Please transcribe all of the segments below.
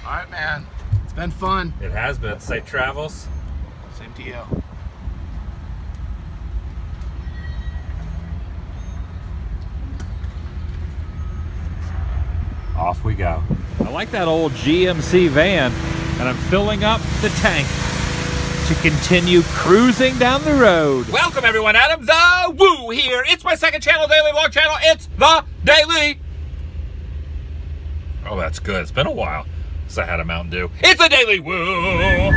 All right, man. It's been fun. It has been. Safe travels. Same to you. Off we go. I like that old GMC van, and I'm filling up the tank to continue cruising down the road. Welcome everyone, Adam the Woo here. It's my second channel, daily vlog channel. It's The Daily. Oh, that's good. It's been a while since I had a Mountain Dew. It's The Daily Woo.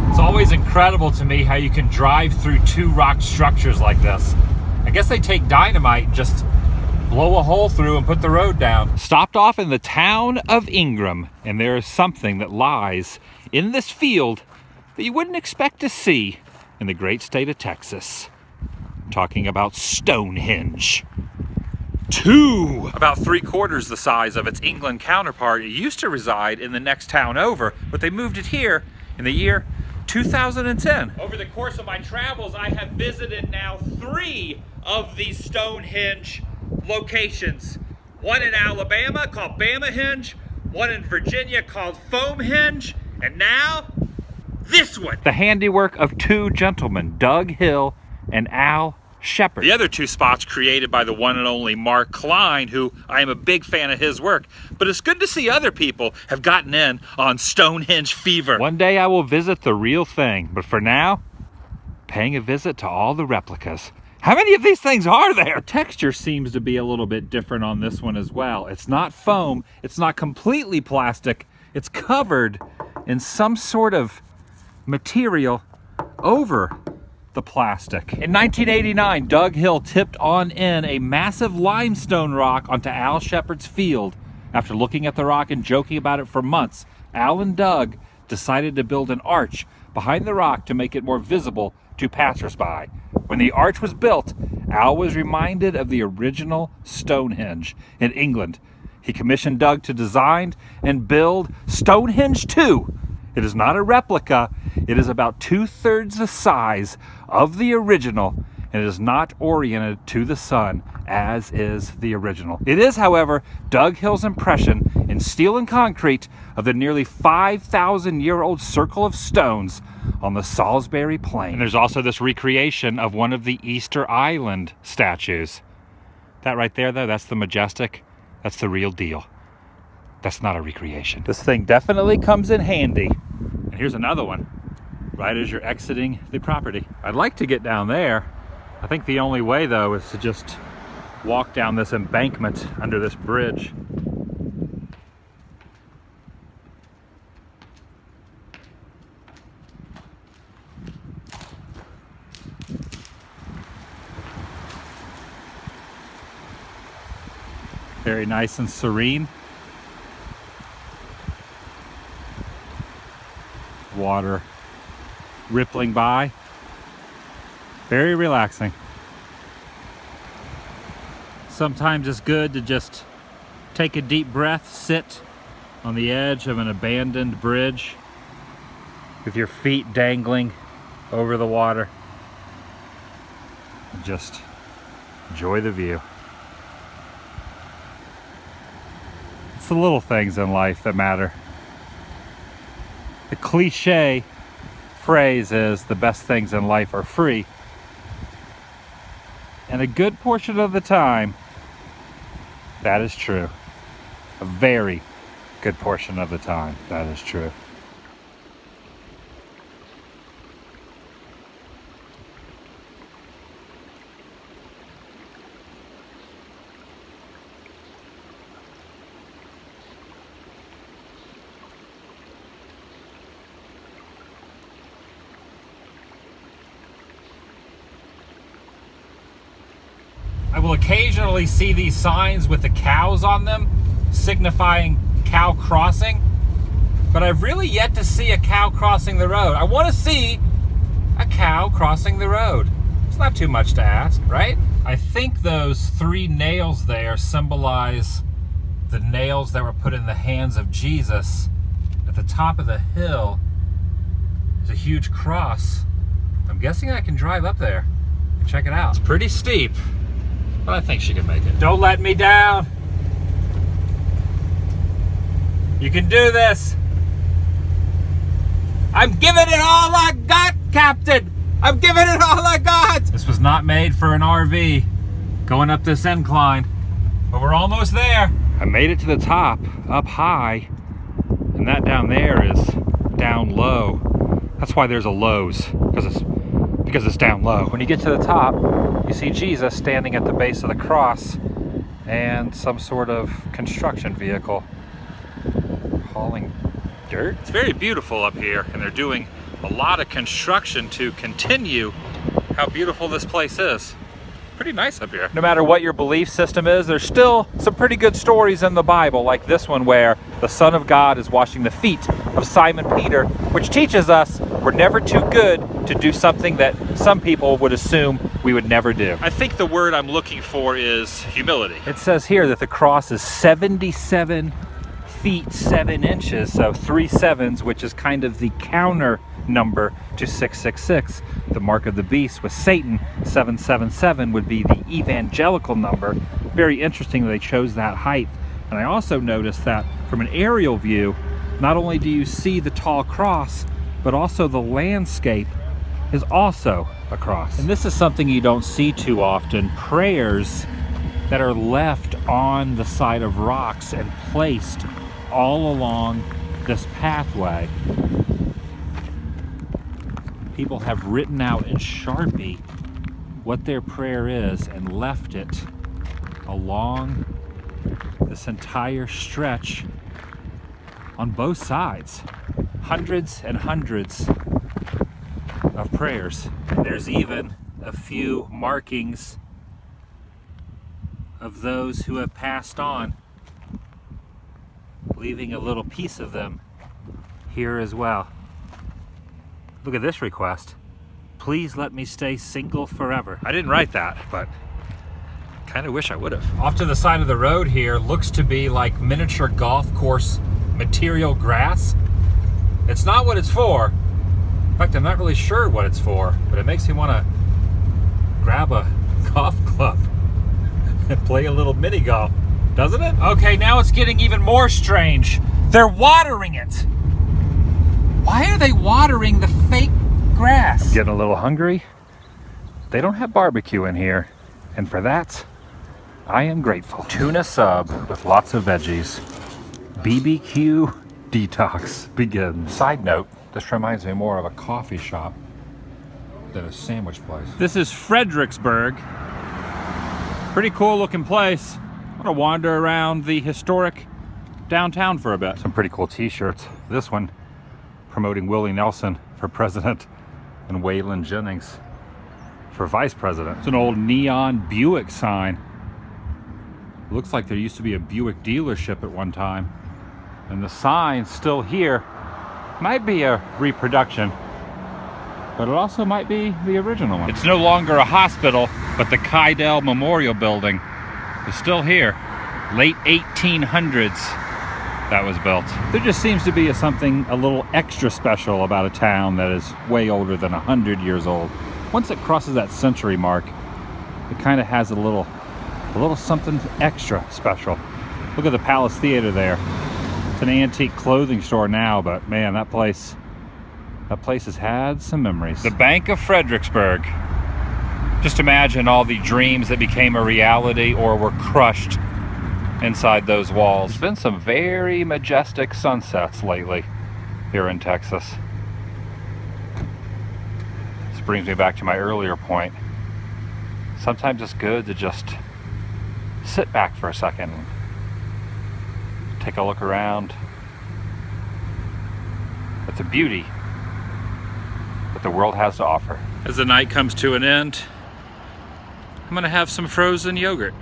It's always incredible to me how you can drive through two rock structures like this. I guess they take dynamite and just blow a hole through and put the road down. Stopped off in the town of Ingram, and there is something that lies in this field that you wouldn't expect to see in the great state of Texas. I'm talking about Stonehenge. About 3/4 the size of its England counterpart. It used to reside in the next town over, but they moved it here in the year 2010. Over the course of my travels, I have visited now 3 of these Stonehenge locations. One in Alabama called Bamahenge, one in Virginia called Foamhenge, and now this one. The handiwork of 2 gentlemen, Doug Hill and Al Shepard. The other 2 spots created by the one and only Mark Klein, who I am a big fan of his work. But it's good to see other people have gotten in on Stonehenge fever. One day I will visit the real thing, but for now, paying a visit to all the replicas. How many of these things are there? The texture seems to be a little bit different on this one as well. It's not foam, it's not completely plastic, it's covered in some sort of material over the plastic. In 1989, Doug Hill tipped on in a massive limestone rock onto Al Shepard's field. After looking at the rock and joking about it for months, Al and Doug decided to build an arch behind the rock to make it more visible to passersby. When the arch was built, Al was reminded of the original Stonehenge in England. He commissioned Doug to design and build Stonehenge 2. It is not a replica. It is about 2/3 the size of the original, and it is not oriented to the sun as is the original. It is, however, Doug Hill's impression in steel and concrete of the nearly 5,000-year-old circle of stones on the Salisbury Plain. And there's also this recreation of one of the Easter Island statues. That right there, though, that's the Majestic. That's the real deal. That's not a recreation. This thing definitely comes in handy. And here's another one, right as you're exiting the property. I'd like to get down there. I think the only way, though, is to just walk down this embankment under this bridge. Very nice and serene. Water rippling by. Very relaxing. Sometimes it's good to just take a deep breath, sit on the edge of an abandoned bridge with your feet dangling over the water and just enjoy the view. It's the little things in life that matter. The cliche phrase is the best things in life are free. And a good portion of the time, that is true. A very good portion of the time, that is true. I will occasionally see these signs with the cows on them, signifying cow crossing, but I've really yet to see a cow crossing the road. I want to see a cow crossing the road. It's not too much to ask, right? I think those 3 nails there symbolize the nails that were put in the hands of Jesus. At the top of the hill is a huge cross, a I'm guessing I can drive up there. Check it out. It's pretty steep, but I think she can make it. Don't let me down. You can do this. I'm giving it all I got, Captain. I'm giving it all I got. This was not made for an RV going up this incline, but we're almost there. I made it to the top, up high, and that down there is down low. That's why there's a Lowe's, because it's down low. When you get to the top, you see Jesus standing at the base of the cross and some sort of construction vehicle hauling dirt. It's very beautiful up here, and they're doing a lot of construction to continue how beautiful this place is. Pretty nice up here. No matter what your belief system is, there's still some pretty good stories in the Bible, like this one where the Son of God is washing the feet of Simon Peter, which teaches us we're never too good to do something that some people would assume we would never do. I think the word I'm looking for is humility. It says here that the cross is 77 feet 7 inches, so 3 sevens, which is kind of the counter number to 666. The mark of the beast with Satan, 777, would be the evangelical number. Very interesting that they chose that height. And I also noticed that from an aerial view, not only do you see the tall cross, but also the landscape is also a cross. And this is something you don't see too often. Prayers that are left on the side of rocks and placed all along this pathway. People have written out in Sharpie what their prayer is and left it along this entire stretch on both sides. Hundreds and hundreds of prayers. And there's even a few markings of those who have passed on, leaving a little piece of them here as well. Look at this request. Please let me stay single forever. I didn't write that, but kind of wish I would have. Off to the side of the road here looks to be like miniature golf course material grass. It's not what it's for. In fact, I'm not really sure what it's for, but it makes me want to grab a golf club and play a little mini golf, doesn't it? Okay, now it's getting even more strange. They're watering it. Why are they watering the fake grass? I'm getting a little hungry. They don't have barbecue in here, and for that, I am grateful. Tuna sub with lots of veggies. BBQ detox begins. Side note, this reminds me more of a coffee shop than a sandwich place. This is Fredericksburg. Pretty cool looking place. I'm gonna wander around the historic downtown for a bit. Some pretty cool t-shirts. This one promoting Willie Nelson for president and Waylon Jennings for vice president. It's an old neon Buick sign. Looks like there used to be a Buick dealership at one time. And the sign's still here. Might be a reproduction, but it also might be the original one. It's no longer a hospital, but the Kydell Memorial Building is still here. Late 1800s. That was built. There just seems to be something a little extra special about a town that is way older than 100 years old. Once it crosses that century mark, it kind of has a little something extra special. Look at the Palace Theater there. It's an antique clothing store now, but man, that place has had some memories. The Bank of Fredericksburg. Just imagine all the dreams that became a reality or were crushed inside those walls. There's been some very majestic sunsets lately here in Texas. This brings me back to my earlier point. Sometimes it's good to just sit back for a second and take a look around at the beauty that the world has to offer. As the night comes to an end, I'm gonna have some frozen yogurt.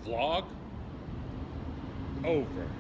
vlog over.